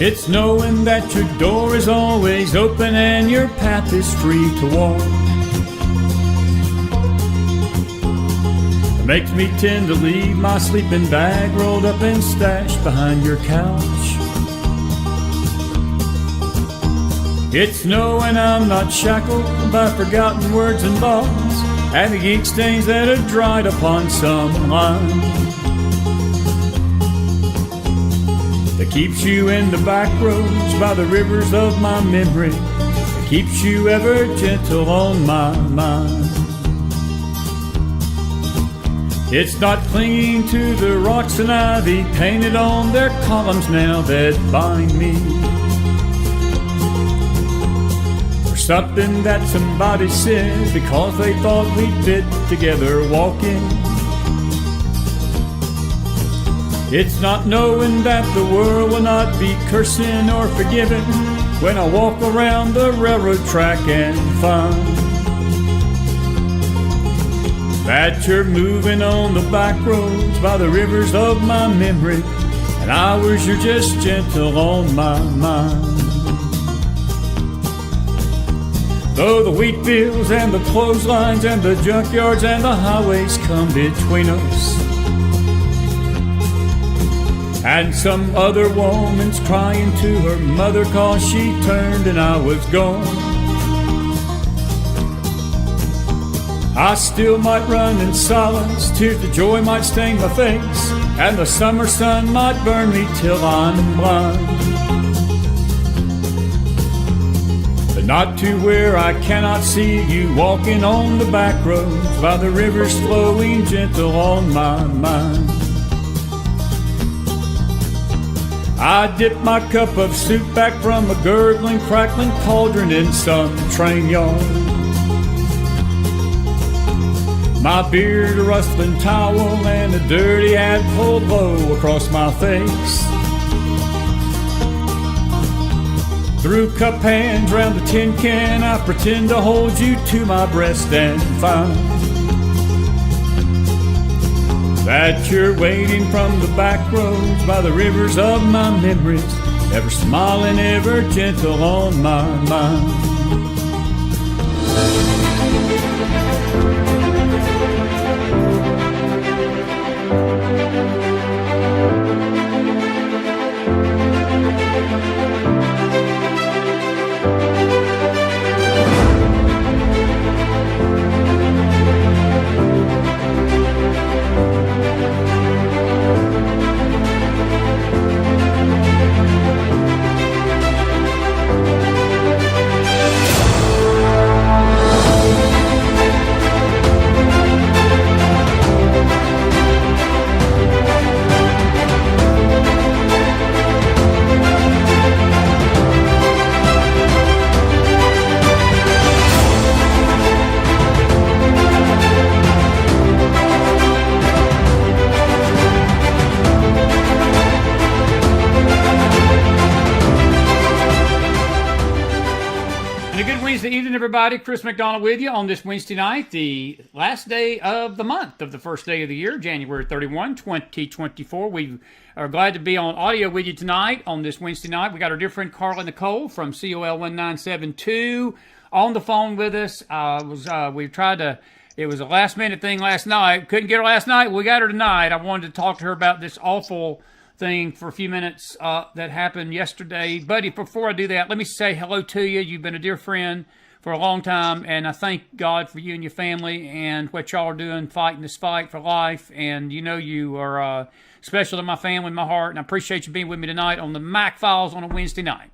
It's knowing that your door is always open and your path is free to walk. It makes me tend to leave my sleeping bag rolled up and stashed behind your couch. It's knowing I'm not shackled by forgotten words and bonds and the ink stains that have dried upon some line. That keeps you in the back roads by the rivers of my memory. That keeps you ever gentle on my mind. It's not clinging to the rocks and ivy painted on their columns now that bind me. Or something that somebody said because they thought we'd fit together walking. It's not knowing that the world will not be cursing or forgiving when I walk around the railroad track and find that you're moving on the back roads by the rivers of my memory, and hours you're just gentle on my mind. Though the wheat fields and the clotheslines and the junkyards and the highways come between us, and some other woman's crying to her mother 'cause she turned and I was gone, I still might run in silence, tears of joy might stain my face, and the summer sun might burn me till I'm blind. But not to where I cannot see you walking on the back roads by the rivers flowing gentle on my mind. I dip my cup of soup back from a gurgling, crackling cauldron in some train yard. My beard a rustling towel and a dirty hat pulled low across my face. Through cup hands round the tin can, I pretend to hold you to my breast and find that you're waiting from the back roads by the rivers of my memories, ever smiling, ever gentle on my mind. Everybody, Chris McDonald with you on this Wednesday night, the last day of the month of the first day of the year, January 31, 2024. We are glad to be on audio with you tonight on this Wednesday night. We got our dear friend Carla Nicole from COL 1972 on the phone with us. It was a last minute thing last night. Couldn't get her last night. We got her tonight. I wanted to talk to her about this awful thing for a few minutes that happened yesterday. Buddy, before I do that, let me say hello to you. You've been a dear friend for a long time, and I thank God for you and your family and what y'all are doing, fighting this fight for life. And you know you are special to my family and my heart, and I appreciate you being with me tonight on the McFiles on a Wednesday night.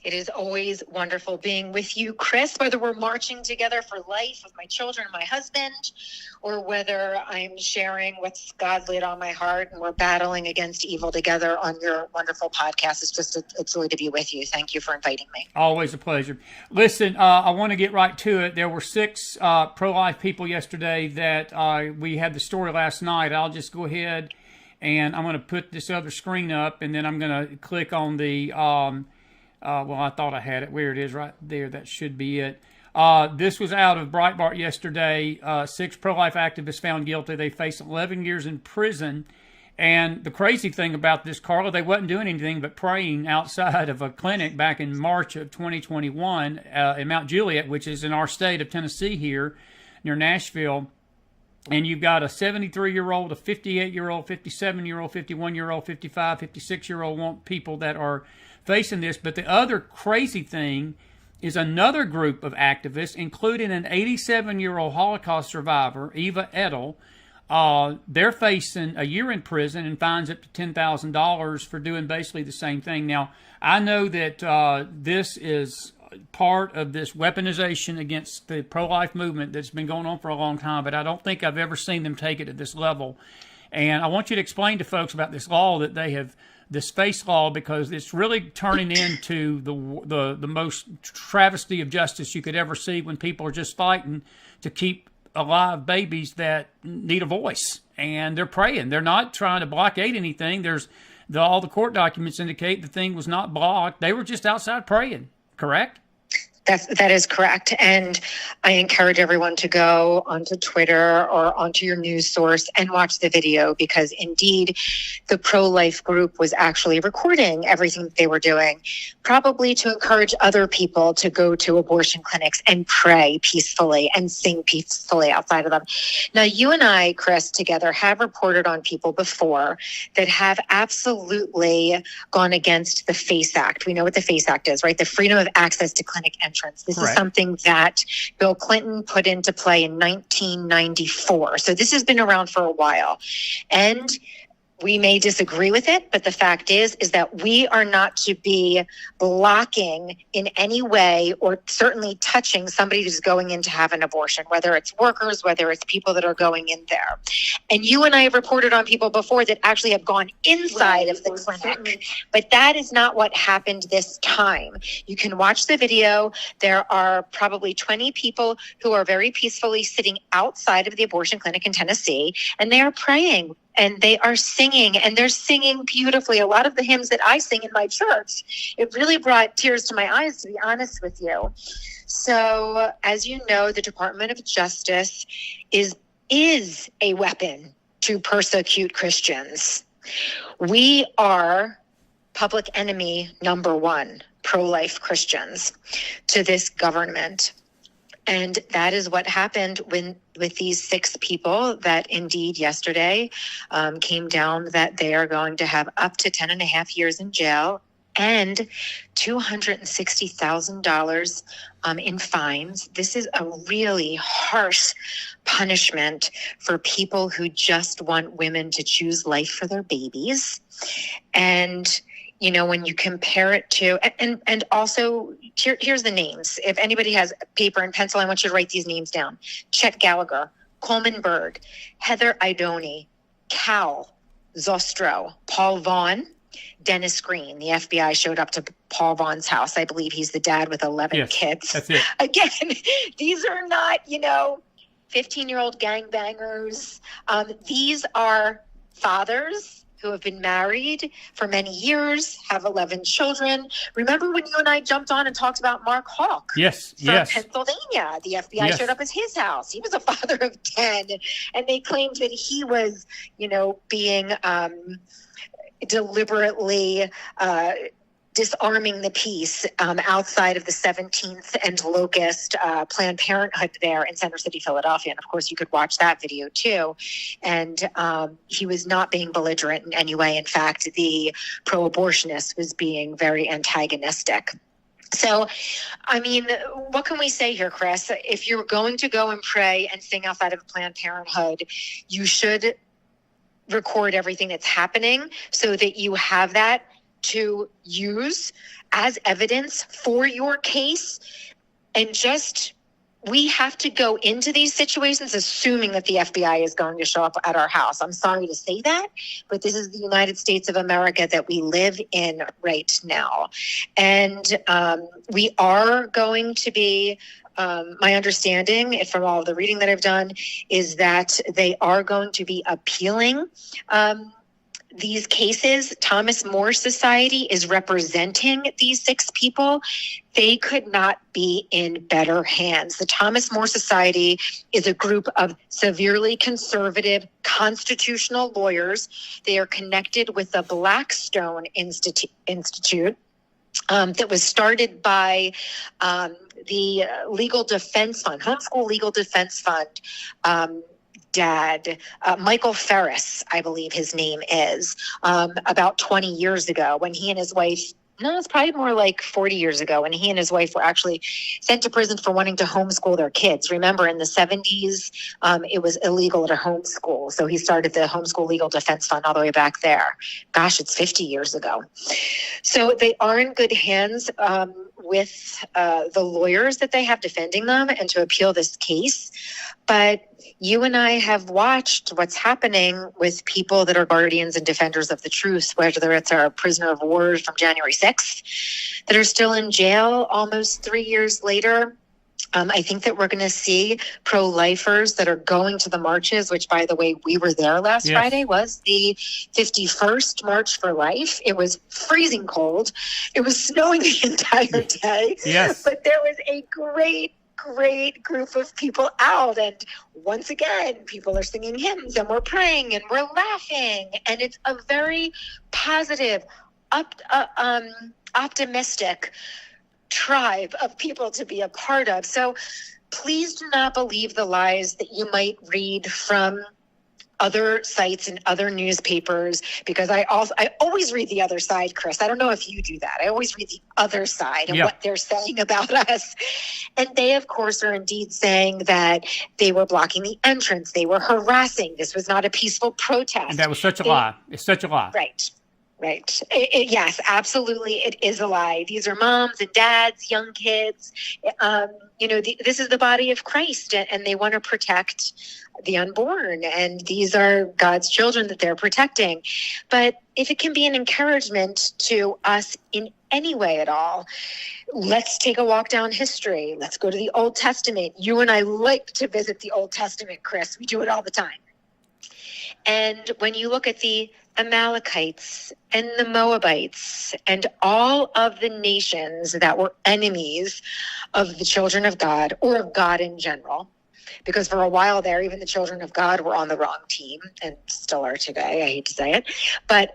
It is always wonderful being with you, Chris, whether we're marching together for life with my children and my husband, or whether I'm sharing what's God laid on my heart and we're battling against evil together on your wonderful podcast. It's just a joy to be with you. Thank you for inviting me. Always a pleasure. Listen, I want to get right to it. There were 6 pro-life people yesterday that we had the story last night. I'll just go ahead and I'm going to put this other screen up, and then I'm going to click on the well, I thought I had it. Where it is right there. That should be it. This was out of Breitbart yesterday. 6 pro-life activists found guilty. They face 11 years in prison. And the crazy thing about this, Carla, they wasn't doing anything but praying outside of a clinic back in March of 2021 in Mount Juliet, which is in our state of Tennessee here near Nashville. And you've got a 73-year-old, a 58-year-old, 57-year-old, 51-year-old, 55, 56-year-old people that are facing this. But the other crazy thing is another group of activists, including an 87-year-old Holocaust survivor, Eva Edel. They're facing a year in prison and fines up to $10,000 for doing basically the same thing. Now, I know that this is part of this weaponization against the pro-life movement that's been going on for a long time, but I don't think I've ever seen them take it at this level. And I want you to explain to folks about this law that they have, this space law, because it's really turning into the most travesty of justice you could ever see when people are just fighting to keep alive babies that need a voice, and they're praying. They're not trying to blockade anything. All the court documents indicate the thing was not blocked. They were just outside praying. Correct? That is correct. And I encourage everyone to go onto Twitter or onto your news source and watch the video, because indeed the pro-life group was actually recording everything that they were doing, probably to encourage other people to go to abortion clinics and pray peacefully and sing peacefully outside of them. Now, you and I, Chris, together have reported on people before that have absolutely gone against the FACE Act. We know what the FACE Act is, right? The Freedom of Access to Clinic Entrance. This Correct. is something that Bill Clinton put into play in 1994. So this has been around for a while. And we may disagree with it, but the fact is that we are not to be blocking in any way or certainly touching somebody who's going in to have an abortion, whether it's workers, whether it's people that are going in there. And you and I have reported on people before that actually have gone inside of the clinic, but that is not what happened this time. You can watch the video. There are probably 20 people who are very peacefully sitting outside of the abortion clinic in Tennessee, and they are praying. And they are singing, and they're singing beautifully. A lot of the hymns that I sing in my church, it really brought tears to my eyes, to be honest with you. So, as you know, the Department of Justice is a weapon to persecute Christians. We are public enemy number one, pro-life Christians, to this government. And that is what happened with these 6 people that indeed yesterday came down that they are going to have up to 10 and a half years in jail and $260,000 in fines. This is a really harsh punishment for people who just want women to choose life for their babies. And you know, when you compare it to, and also, here's the names. If anybody has paper and pencil, I want you to write these names down. Chet Gallagher, Coleman Berg, Heather Idoni, Cal Zostro, Paul Vaughn, Dennis Green. The FBI showed up to Paul Vaughn's house. I believe he's the dad with 11 kids. That's it. Again, these are not, 15-year-old gangbangers. These are fathers who have been married for many years, have 11 children. Remember when you and I jumped on and talked about Mark Hawk? Yes, from Pennsylvania. The FBI showed up at his house. He was a father of 10, and they claimed that he was, being deliberately disarming the peace outside of the 17th and Locust Planned Parenthood there in Center City, Philadelphia. And of course, you could watch that video too. And he was not being belligerent in any way. In fact, the pro-abortionist was being very antagonistic. So, I mean, what can we say here, Chris? If you're going to go and pray and sing outside of Planned Parenthood, you should record everything that's happening so that you have that to use as evidence for your case. And we have to go into these situations assuming that the FBI is going to show up at our house. I'm sorry to say that, but this is the United States of America that we live in right now. And we are going to be, my understanding from all of the reading that I've done is that they are going to be appealing these cases, Thomas More Society is representing these 6 people. They could not be in better hands. The Thomas More Society is a group of severely conservative constitutional lawyers. They are connected with the Blackstone Institute that was started by the Legal Defense Fund, Homeschool Legal Defense Fund, dad, Michael Ferris, I believe his name is, about 20 years ago when he and his wife, no, it's probably more like 40 years ago when he and his wife were actually sent to prison for wanting to homeschool their kids. Remember, in the 70s, it was illegal to homeschool. So he started the Homeschool Legal Defense Fund all the way back there. Gosh, it's 50 years ago. So they are in good hands with the lawyers that they have defending them and to appeal this case. But you and I have watched what's happening with people that are guardians and defenders of the truth, whether it's our prisoner of war from January 6th that are still in jail almost 3 years later. I think that we're going to see pro-lifers that are going to the marches, which, by the way, we were there last Friday, was the 51st March for Life. It was freezing cold. It was snowing the entire day. Yes. But there was a great group of people out. And once again, people are singing hymns and we're praying and we're laughing. And it's a very positive, optimistic tribe of people to be a part of. So please do not believe the lies that you might read from other sites and other newspapers, because I always read the other side, Chris. I don't know if you do that. I always read the other side and what they're saying about us. And they, of course, are indeed saying that they were blocking the entrance. They were harassing. This was not a peaceful protest. And that was such a lie. It's such a lie. Right. Yes, absolutely. It is a lie. These are moms and dads, young kids. This is the body of Christ, and they want to protect the unborn. And these are God's children that they're protecting. But if it can be an encouragement to us in any way at all, let's take a walk down history. Let's go to the Old Testament. You and I like to visit the Old Testament, Chris. We do it all the time. And when you look at the Amalekites and the Moabites and all of the nations that were enemies of the children of God, or of God in general, because for a while there, even the children of God were on the wrong team and still are today. I hate to say it, but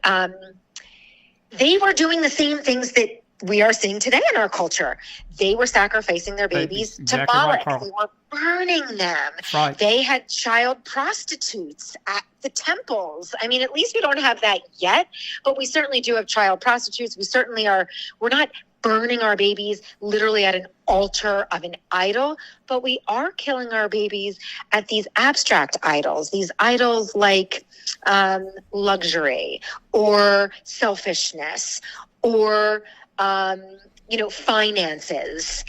they were doing the same things that we are seeing today in our culture. They were sacrificing their babies to Moloch. They were burning them. Right. They had child prostitutes at the temples. I mean, at least we don't have that yet, but we certainly do have child prostitutes. We're not burning our babies literally at an altar of an idol, but we are killing our babies at these abstract idols, these idols like luxury or selfishness or finances.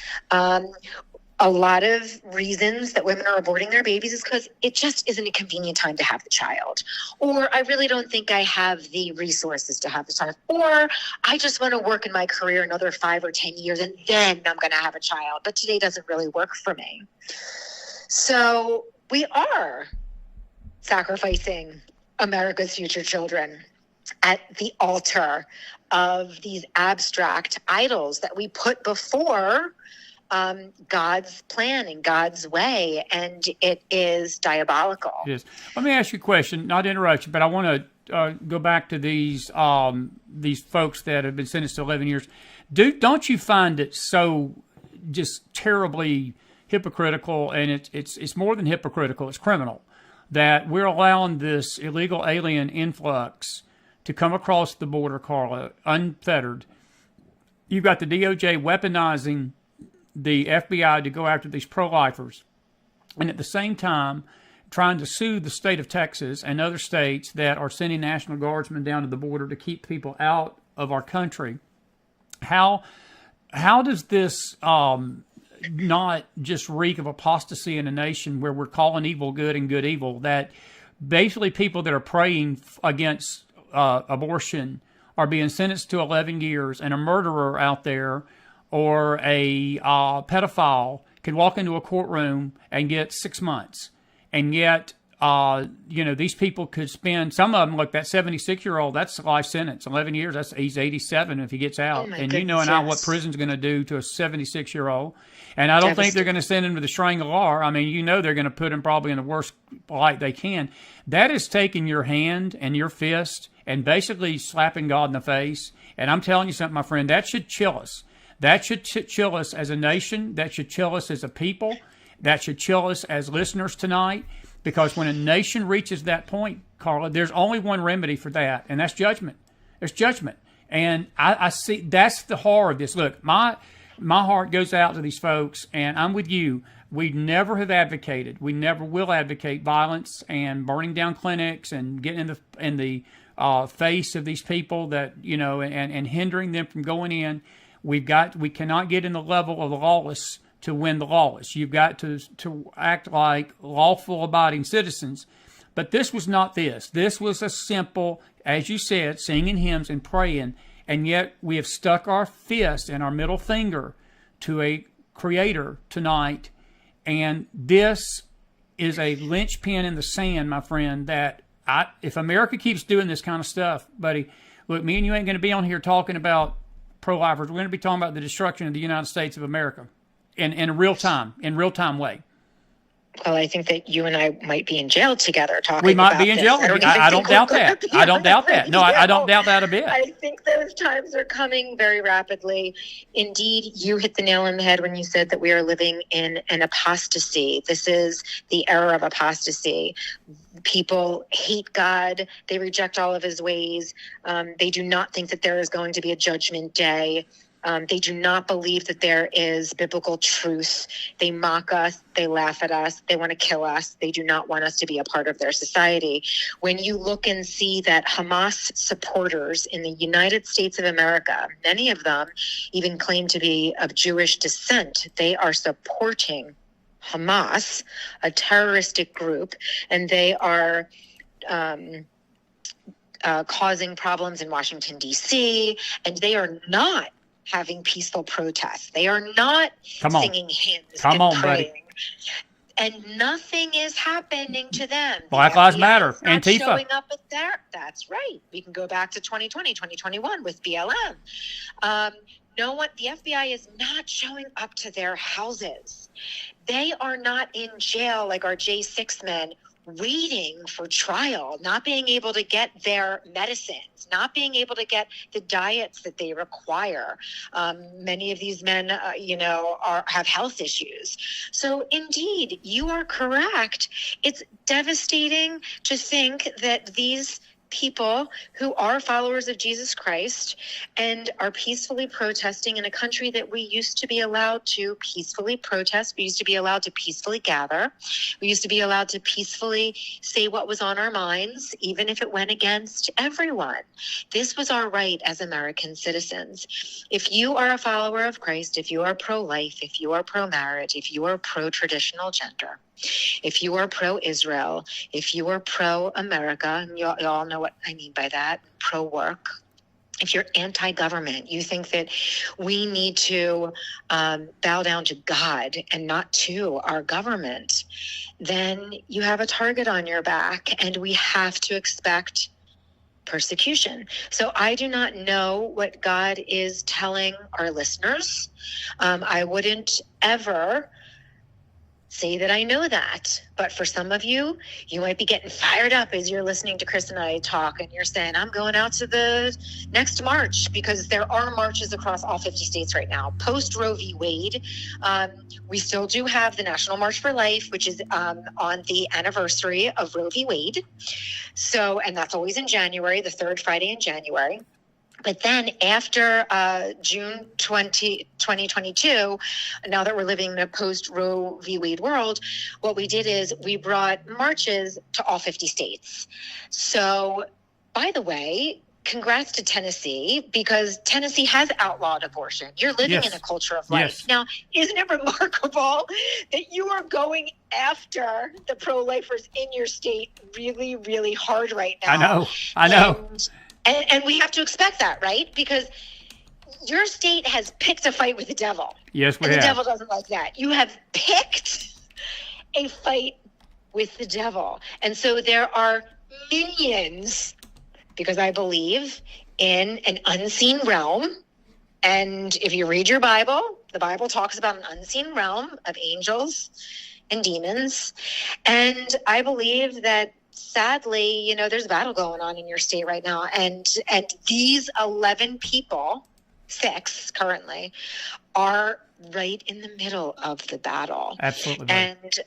A lot of reasons that women are aborting their babies is because it just isn't a convenient time to have the child. Or I really don't think I have the resources to have the child. Or I just want to work in my career another 5 or 10 years and then I'm going to have a child. But today doesn't really work for me. So we are sacrificing America's future children at the altar of these abstract idols that we put before God's plan and God's way, and it is diabolical. It is. Let me ask you a question, not to interrupt you, but I want to go back to these folks that have been sentenced to 11 years. Don't you find it so just terribly hypocritical, and it's more than hypocritical, it's criminal, that we're allowing this illegal alien influx to come across the border, Carla, unfettered. You've got the DOJ weaponizing the FBI to go after these pro-lifers, and at the same time trying to sue the state of Texas and other states that are sending National Guardsmen down to the border to keep people out of our country. How does this not just reek of apostasy in a nation where we're calling evil good and good evil, that basically people that are praying against abortion are being sentenced to 11 years, and a murderer out there or a pedophile can walk into a courtroom and get 6 months, and yet these people could spend, some of them, like that 76-year-old, that's a life sentence, 11 years. He's 87 if he gets out. And you know now what prison's going to do to a 76-year-old. And I don't think they're going to send him to the Strangler. I mean, they're going to put him probably in the worst light they can. That is taking your hand and your fist and basically slapping God in the face. And I'm telling you something, my friend, that should chill us. That should chill us as a nation. That should chill us as a people. That should chill us as listeners tonight. Because when a nation reaches that point, Carla, there's only one remedy for that, and that's judgment. There's judgment. And I see that's the horror of this. Look, my heart goes out to these folks, and I'm with you. We never have advocated, we never will advocate violence and burning down clinics and getting in the face of these people that, and hindering them from going in. We cannot get in the level of the lawless to win the lawless. You've got to act like lawful abiding citizens. But this was not this. This was a simple, as you said, singing hymns and praying, and yet we have stuck our fist and our middle finger to a creator tonight, and this is a linchpin in the sand, my friend, that if America keeps doing this kind of stuff, buddy, look, me and you ain't going to be on here talking about pro-lifers. We're going to be talking about the destruction of the United States of America. In real time way. Well, I think that you and I might be in jail together talking about this. We might be in jail. I don't doubt that. I don't doubt that. No, I don't doubt that a bit. I think those times are coming very rapidly. Indeed, you hit the nail on the head when you said that we are living in an apostasy. This is the era of apostasy. People hate God. They reject all of his ways. They do not think that there is going to be a judgment day. They do not believe that there is biblical truth. They mock us. They laugh at us. They want to kill us. They do not want us to be a part of their society. When you look and see that Hamas supporters in the United States of America, many of them even claim to be of Jewish descent, they are supporting Hamas, a terroristic group, and they are causing problems in Washington, D.C., and they are not having peaceful protests. They are not singing hymns and praying. Buddy. And nothing is happening to them. Black Lives Matter, Antifa. Showing up at there. That's right. We can go back to 2020, 2021 with BLM. No one, the FBI is not showing up to their houses. They are not in jail like our J6 men, waiting for trial, not being able to get their medicines, not being able to get the diets that they require. Many of these men, have health issues. So indeed, you are correct. It's devastating to think that these people who are followers of Jesus Christ and are peacefully protesting in a country that we used to be allowed to peacefully protest. We used to be allowed to peacefully gather. We used to be allowed to peacefully say what was on our minds, even if it went against everyone. This was our right as American citizens. If you are a follower of Christ, if you are pro-life, if you are pro-marriage, if you are pro-traditional gender, if you are pro-Israel, if you are pro-America, and you all know what I mean by that, pro-work, if you're anti-government, you think that we need to bow down to God and not to our government, then you have a target on your back, and we have to expect persecution. So I do not know what God is telling our listeners. I wouldn't ever say that I know that. But for some of you, you might be getting fired up as you're listening to Chris and I talk, and you're saying, I'm going out to the next march, because there are marches across all 50 states right now. Post Roe v. Wade, we still do have the National March for Life, which is on the anniversary of Roe v. Wade. So, and that's always in January, the third Friday in January. But then after June 2022, now that we're living in a post-Roe v. Wade world, what we did is we brought marches to all 50 states. So, by the way, congrats to Tennessee, because Tennessee has outlawed abortion. You're living in a culture of life. Yes. Now, isn't it remarkable that you are going after the pro-lifers in your state really, really hard right now? I know. And we have to expect that, right? Because your state has picked a fight with the devil. Yes, we have. And the devil doesn't like that. You have picked a fight with the devil. And so there are minions, because I believe in an unseen realm. And if you read your Bible, the Bible talks about an unseen realm of angels and demons. And I believe that, sadly, there's a battle going on in your state right now. And these 11 people, 6 currently, are right in the middle of the battle. Absolutely. And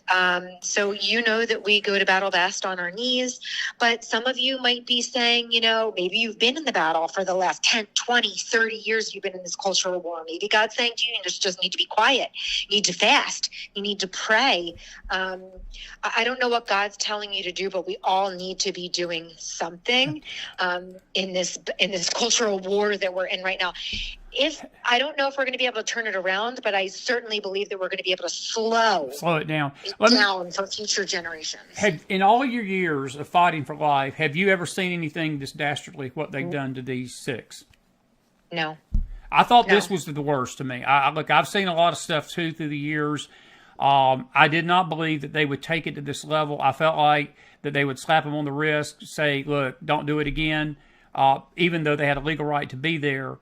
so that we go to battle best on our knees, but some of you might be saying, maybe you've been in the battle for the last 10, 20, 30 years. You've been in this cultural war. Maybe God's saying to you, you just need to be quiet. You need to fast. You need to pray. I don't know what God's telling you to do, but we all need to be doing something in this cultural war that we're in right now. I don't know if we're going to be able to turn it around, but I certainly believe that we're going to be able to slow it down for future generations. In all your years of fighting for life, have you ever seen anything this dastardly, what they've done to these 6? No. I thought this was the worst to me. I've seen a lot of stuff too through the years. I did not believe that they would take it to this level. I felt like that they would slap them on the wrist, say, look, don't do it again, even though they had a legal right to be there.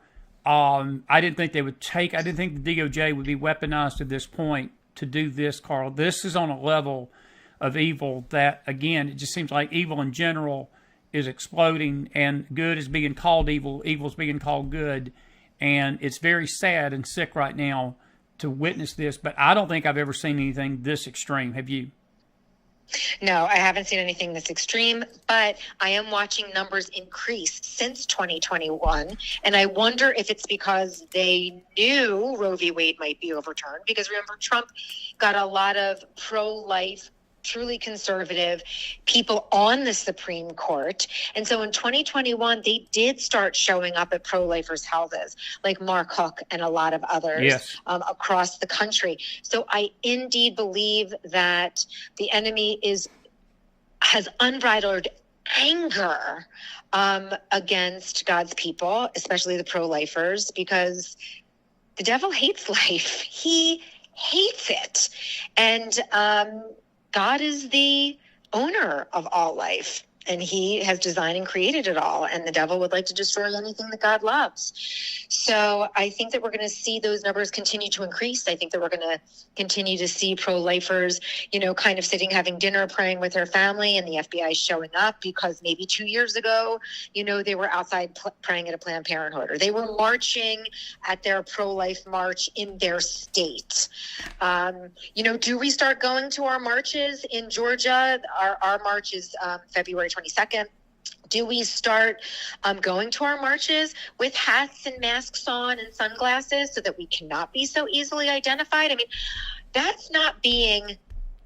I didn't think the DOJ would be weaponized to this point to do this, Carl. This is on a level of evil that, again, it just seems like evil in general is exploding, and good is being called evil, evil is being called good, and it's very sad and sick right now to witness this, but I don't think I've ever seen anything this extreme. Have you? No, I haven't seen anything this extreme, but I am watching numbers increase since 2021. And I wonder if it's because they knew Roe v. Wade might be overturned, because remember, Trump got a lot of pro-life, truly conservative people on the Supreme Court. And so in 2021, they did start showing up at pro-lifers' houses, like Mark Hook and a lot of others across the country. So I indeed believe that the enemy has unbridled anger against God's people, especially the pro-lifers, because the devil hates life. He hates it. And God is the owner of all life, and he has designed and created it all. And the devil would like to destroy anything that God loves. So I think that we're going to see those numbers continue to increase. I think that we're going to continue to see pro-lifers, kind of sitting, having dinner, praying with their family, and the FBI showing up because maybe 2 years ago, they were outside praying at a Planned Parenthood, or they were marching at their pro-life march in their state. Do we start going to our marches in Georgia? Our march is February 22nd. Do we start going to our marches with hats and masks on and sunglasses so that we cannot be so easily identified? I mean, that's not being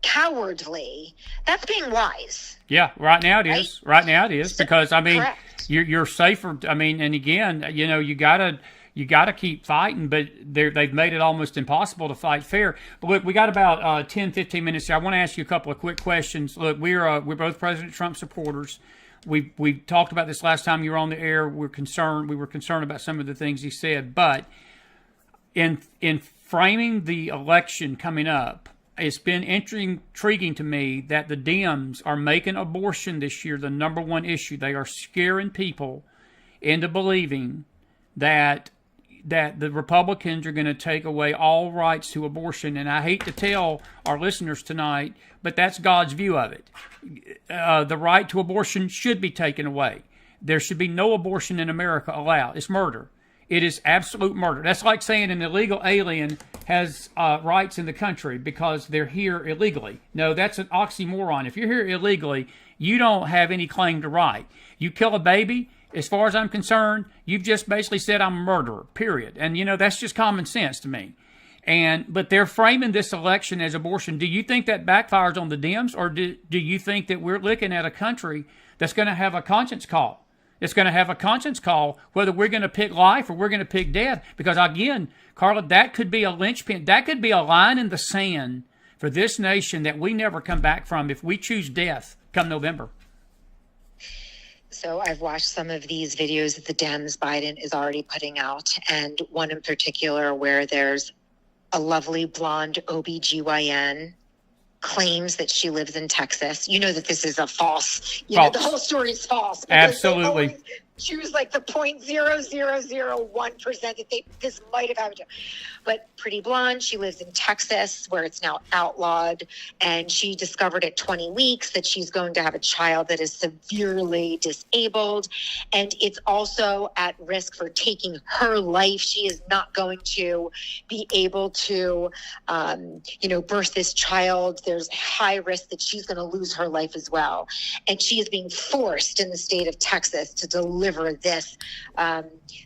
cowardly. That's being wise. Yeah, right now it is. Right now it is, because Correct. you're safer. And again, you gotta keep fighting, but they've made it almost impossible to fight fair. But look, we got about 10, 15 minutes here. I want to ask you a couple of quick questions. Look, we're both President Trump supporters. We talked about this last time you were on the air. We were concerned about some of the things he said, but in framing the election coming up, it's been intriguing to me that the Dems are making abortion this year the number one issue. They are scaring people into believing that the Republicans are going to take away all rights to abortion. And I hate to tell our listeners tonight, but that's God's view of it. The right to abortion should be taken away. There should be no abortion in America allowed. It's murder. It is absolute murder. That's like saying an illegal alien has rights in the country because they're here illegally. No, that's an oxymoron. If you're here illegally, you don't have any claim to right. You kill a baby, as far as I'm concerned, you've just basically said I'm a murderer, period. And, that's just common sense to me. But they're framing this election as abortion. Do you think that backfires on the Dems, or do you think that we're looking at a country that's going to have a conscience call? It's going to have a conscience call whether we're going to pick life or we're going to pick death. Because, again, Carla, that could be a linchpin. That could be a line in the sand for this nation that we never come back from if we choose death come November. So I've watched some of these videos that the Dems Biden is already putting out, and one in particular where there's a lovely blonde OBGYN claims that she lives in Texas. You know that this is a false. You know, the whole story is false. Absolutely. They choose like the 0.0001% that this might have happened to. But pretty blonde, she lives in Texas where it's now outlawed. And she discovered at 20 weeks that she's going to have a child that is severely disabled. And it's also at risk for taking her life. She is not going to be able to, birth this child. There's high risk that she's going to lose her life as well. And she is being forced in the state of Texas to deliver this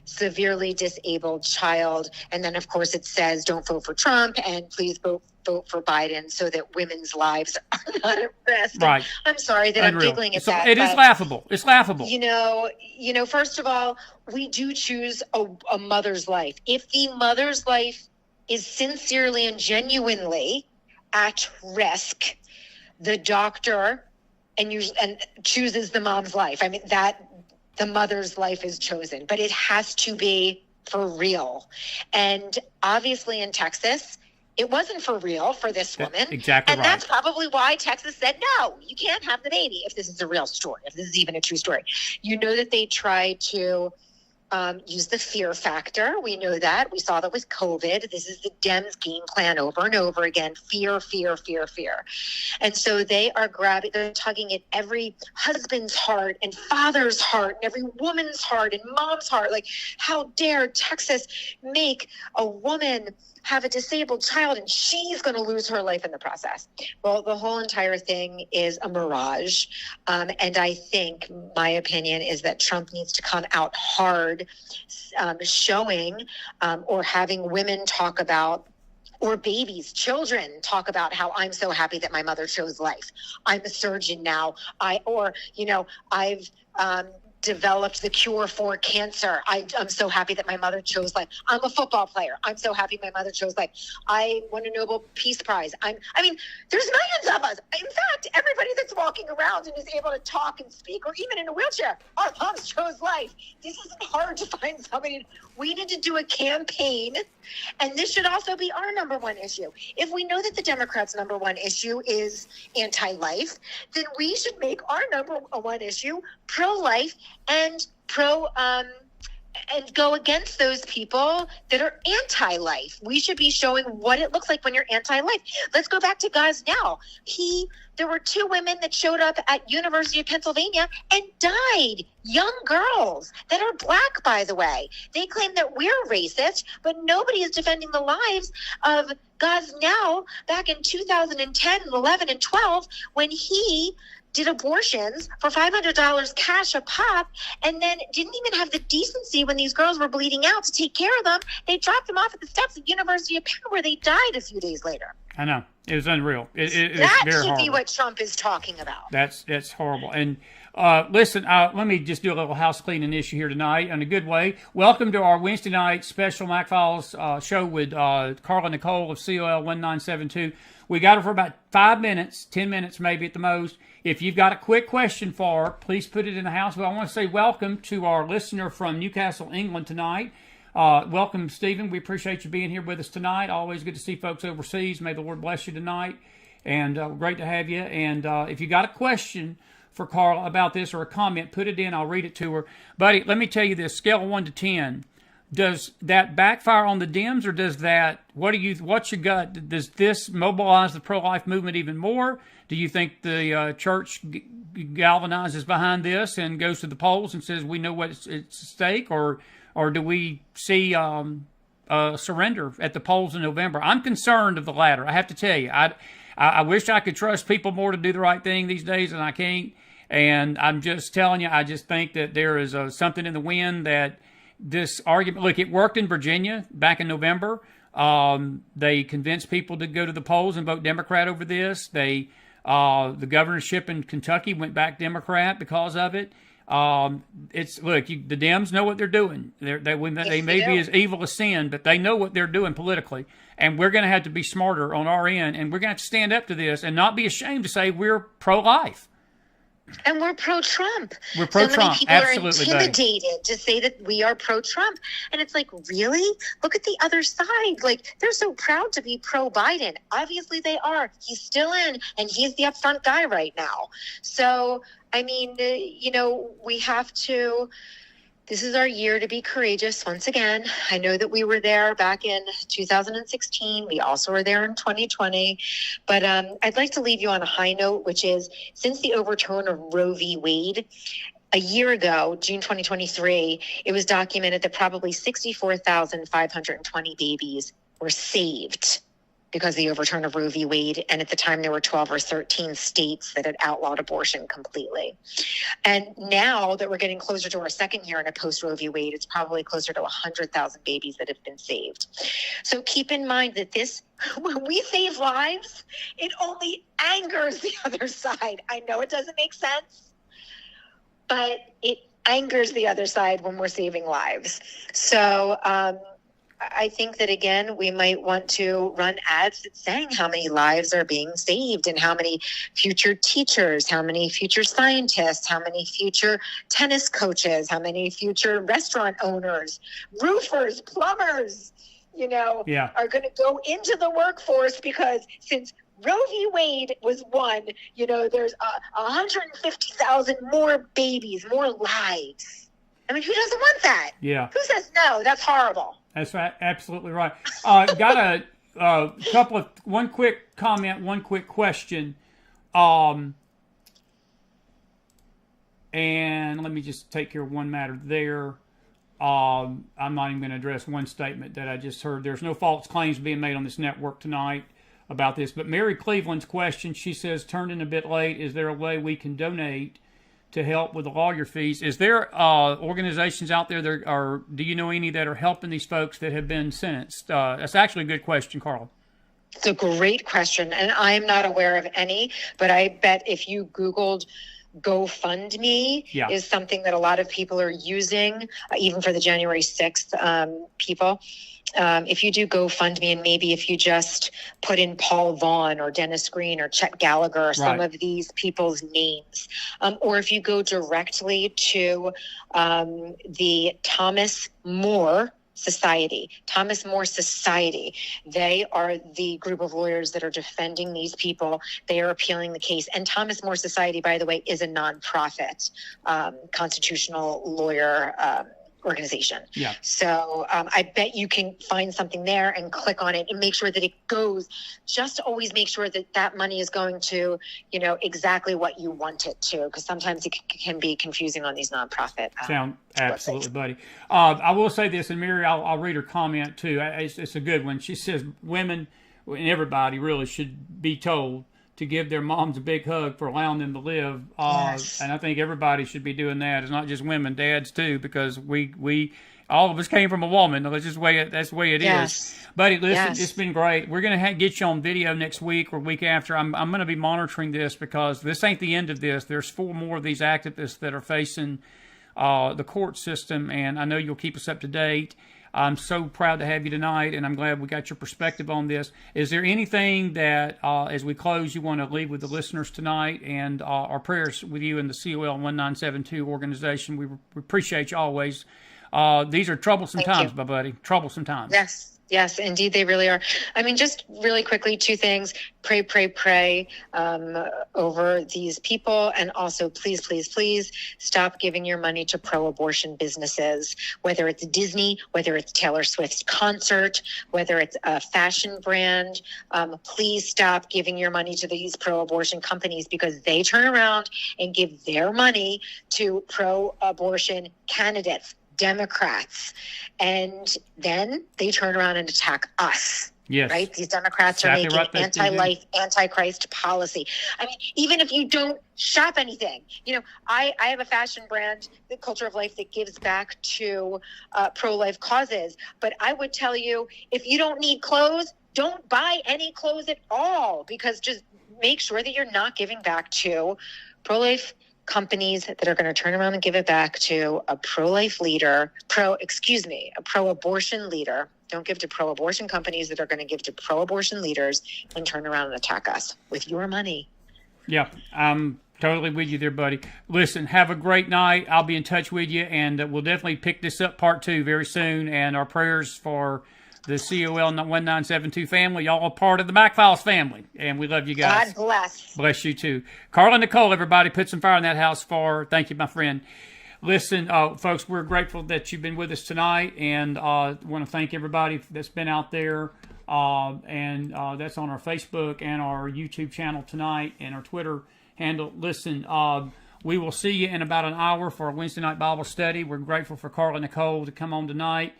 severely disabled child. And then, of course, it says, don't vote for Trump and please vote for Biden so that women's lives are not at risk. Right. I'm sorry that Unreal. I'm giggling at So that. it is laughable. It's laughable. You know, first of all, we do choose a mother's life. If the mother's life is sincerely and genuinely at risk, the doctor and chooses the mom's life. I mean, that the mother's life is chosen, but it has to be for real. And obviously in Texas, it wasn't for real for this woman. Exactly. And that's probably why Texas said, no, you can't have the baby if this is a real story, if this is even a true story. You know that they tried to use the fear factor. We know that. We saw that with COVID. This is the Dems game plan over and over again. Fear, fear, fear, fear. And so they're tugging at every husband's heart and father's heart and every woman's heart and mom's heart. Like, how dare Texas make a woman have a disabled child and she's going to lose her life in the process. Well, the whole entire thing is a mirage. And I think my opinion is that Trump needs to come out hard, showing or having women talk about, or babies, children talk about how I'm so happy that my mother chose life. I'm a surgeon now. I've developed the cure for cancer. I'm so happy that my mother chose life. I'm a football player. I'm so happy my mother chose life. I won a Nobel Peace Prize. There's millions of us. In fact, everybody that's walking around and is able to talk and speak, or even in a wheelchair, our moms chose life. This isn't hard to find somebody. We need to do a campaign, and this should also be our number one issue. If we know that the Democrats' number one issue is anti-life, then we should make our number one issue pro-life and and go against those people that are anti-life. We should be showing what it looks like when you're anti-life. Let's go back to Gosnell. There were 2 women that showed up at University of Pennsylvania and died. Young girls that are black, by the way. They claim that we're racist, but nobody is defending the lives of Gosnell back in 2010, 11, and 12 when he did abortions for $500 cash a pop, and then didn't even have the decency when these girls were bleeding out to take care of them. They dropped them off at the steps of University of Penn, where they died a few days later. I know. It was unreal. That should horrible. Be what Trump is talking about. That's horrible. And listen, let me just do a little house cleaning issue here tonight in a good way. Welcome to our Wednesday night special McFiles show with Carla, Nicole of COL 1972. We got her for about 5 minutes, 10 minutes maybe at the most. If you've got a quick question for her, please put it in the house. Well, I want to say welcome to our listener from Newcastle, England tonight. Welcome, Stephen. We appreciate you being here with us tonight. Always good to see folks overseas. May the Lord bless you tonight. And great to have you. And if you got a question for Carla about this or a comment, put it in. I'll read it to her. Buddy, let me tell you this. Scale of 1 to 10. Does that backfire on the Dems, or does that, what's your gut? Does this mobilize the pro-life movement even more? Do you think the church galvanizes behind this and goes to the polls and says, we know what's at stake, or do we see surrender at the polls in November? I'm concerned of the latter. I have to tell you, I wish I could trust people more to do the right thing these days, and I can't. And I'm just telling you, I just think that there is something in the wind that this argument, look, it worked in Virginia back in November. They convinced people to go to the polls and vote Democrat over this. The governorship in Kentucky went back Democrat because of it. The Dems know what they're doing. They may be as evil as sin, but they know what they're doing politically. And we're going to have to be smarter on our end, and we're going to have to stand up to this and not be ashamed to say we're pro-life. And we're pro-Trump. We're pro-Trump. So many people Absolutely, are intimidated to say that we are pro-Trump. And it's like, really? Look at the other side. Like, they're so proud to be pro-Biden. Obviously, they are. He's still in, and he's the upfront guy right now. So, I mean, we have to... This is our year to be courageous once again. I know that we were there back in 2016. We also were there in 2020. But I'd like to leave you on a high note, which is since the overturn of Roe v. Wade, a year ago, June 2023, it was documented that probably 64,520 babies were saved because of the overturn of Roe v. Wade. And at the time, there were 12 or 13 states that had outlawed abortion completely. And now that we're getting closer to our second year in a post-Roe v. Wade, it's probably closer to 100,000 babies that have been saved. So keep in mind that when we save lives, it only angers the other side. I know it doesn't make sense, but it angers the other side when we're saving lives. So, I think that, again, we might want to run ads that's saying how many lives are being saved and how many future teachers, how many future scientists, how many future tennis coaches, how many future restaurant owners, roofers, plumbers, are going to go into the workforce because since Roe v. Wade was won, there's 150,000 more babies, more lives. I mean, who doesn't want that? Yeah. Who says no? That's horrible. That's right. Absolutely right. Got one quick comment, one quick question. And let me just take care of one matter there. I'm not even going to address one statement that I just heard. There's no false claims being made on this network tonight about this. But Mary Cleveland's question, she says, turned in a bit late. Is there a way we can donate to help with the lawyer fees? Is there organizations out there or do you know any that are helping these folks that have been sentenced? That's actually a good question, Carla. It's a great question, and I'm not aware of any, but I bet if you Googled GoFundMe is something that a lot of people are using, even for the January 6th people. If you do GoFundMe and maybe if you just put in Paul Vaughn or Dennis Green or Chet Gallagher, some of these people's names, or if you go directly to the Thomas More Society, they are the group of lawyers that are defending these people. They are appealing the case. And Thomas More Society, by the way, is a nonprofit constitutional lawyer organization. Yeah. So I bet you can find something there and click on it and make sure that it goes. Just always make sure that that money is going to, exactly what you want it to, because sometimes it can be confusing on these nonprofit. Sound absolutely, buddy. I will say this, and Mary, I'll read her comment too. It's a good one. She says women and everybody really should be told to give their moms a big hug for allowing them to live. Yes. And I think everybody should be doing that. It's not just women, dads too, because we all of us came from a woman. That's just that's the way it is. Buddy, listen, it's been great. We're going to get you on video next week or week after. I'm going to be monitoring this because this ain't the end of this. There's 4 more of these activists that are facing the court system, and I know you'll keep us up to date. I'm so proud to have you tonight, and I'm glad we got your perspective on this. Is there anything that, as we close, you want to leave with the listeners tonight, and our prayers with you and the COL 1972 organization? We appreciate you always. These are troublesome times, my buddy. Troublesome times. Yes, indeed, they really are. I mean, just really quickly, 2 things. Pray over these people. And also, please stop giving your money to pro-abortion businesses, whether it's Disney, whether it's Taylor Swift's concert, whether it's a fashion brand. Please stop giving your money to these pro-abortion companies because they turn around and give their money to pro-abortion candidates, Democrats, and then they turn around and attack us. Yes. Right? These Democrats are making anti-life, anti-Christ policy. I mean, even if you don't shop anything, I have a fashion brand, the Culture of Life, that gives back to pro-life causes. But I would tell you, if you don't need clothes, don't buy any clothes at all, because just make sure that you're not giving back to pro-life companies that are going to turn around and give it back to a pro-life leader, a pro-abortion leader. Don't give to pro-abortion companies that are going to give to pro-abortion leaders and turn around and attack us with your money. Yeah, I'm Totally with you there, buddy. Listen, have a great night. I'll be in touch with you, and we'll definitely pick this up part 2 very soon. And our prayers for the COL 1972 family. Y'all are part of the McFiles family, and we love you guys. God bless. Bless you too. Carla, Nicole, everybody, put some fire in that house for. Thank you, my friend. Listen, folks, we're grateful that you've been with us tonight, and want to thank everybody that's been out there. And that's on our Facebook and our YouTube channel tonight, and our Twitter handle. Listen, we will see you in about an hour for a Wednesday night Bible study. We're grateful for Carla Nicole to come on tonight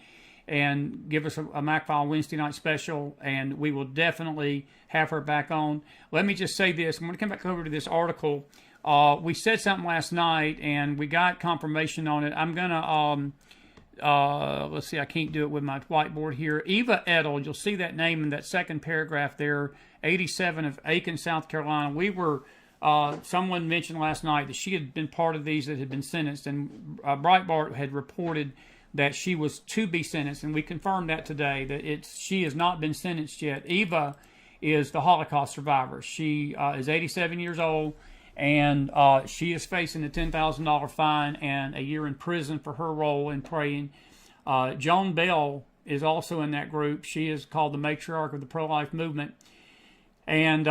and give us a McFile Wednesday night special, and we will definitely have her back on. Let me just say this. I'm going to come back over to this article. We said something last night, and we got confirmation on it. I'm going to, let's see, I can't do it with my whiteboard here. Eva Edel, you'll see that name in that second paragraph there, 87 of Aiken, South Carolina. We were... someone mentioned last night that she had been part of these that had been sentenced, and Breitbart had reported that she was to be sentenced, and we confirmed that today, that she has not been sentenced yet. Eva is the Holocaust survivor. She is 87 years old, and she is facing a $10,000 fine and a year in prison for her role in praying. Joan Bell is also in that group. She is called the matriarch of the pro-life movement. And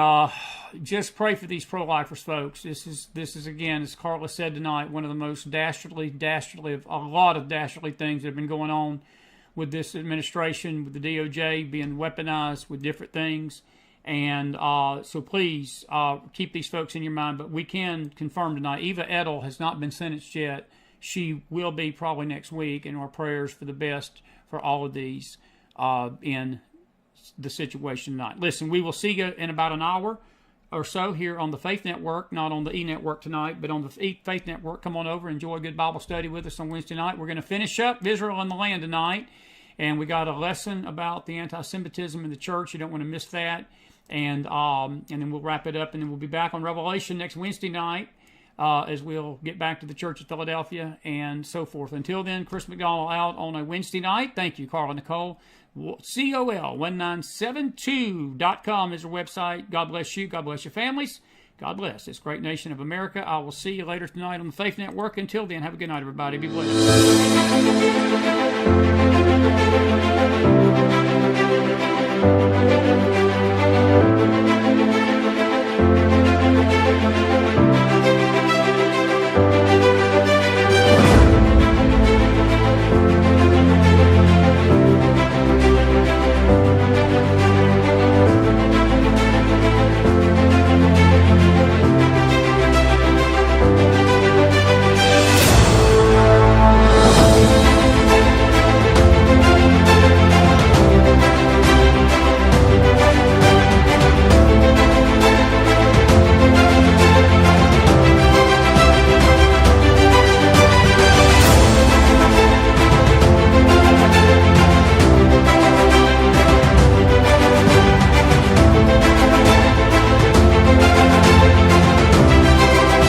just pray for these pro-lifers, folks. This is again, as Carla said tonight, one of the most dastardly, a lot of dastardly things that have been going on with this administration, with the DOJ being weaponized with different things. And so please keep these folks in your mind. But we can confirm tonight, Eva Edel has not been sentenced yet. She will be probably next week, and our prayers for the best for all of these in the situation tonight. Listen, we will see you in about an hour or so here on the Faith Network, not on the E-Network tonight, but on the Faith Network. Come on over, enjoy a good Bible study with us on Wednesday night. We're going to finish up Israel and the Land tonight, and we got a lesson about the anti-Semitism in the church. You don't want to miss that, and then we'll wrap it up, and then we'll be back on Revelation next Wednesday night as we'll get back to the Church of Philadelphia and so forth. Until then, Chris McDonald out on a Wednesday night. Thank you, Carla Nicole. COL1972.com is our website. God bless you. God bless your families. God bless this great nation of America. I will see you later tonight on the Faith Network. Until then, have a good night, everybody. Be blessed.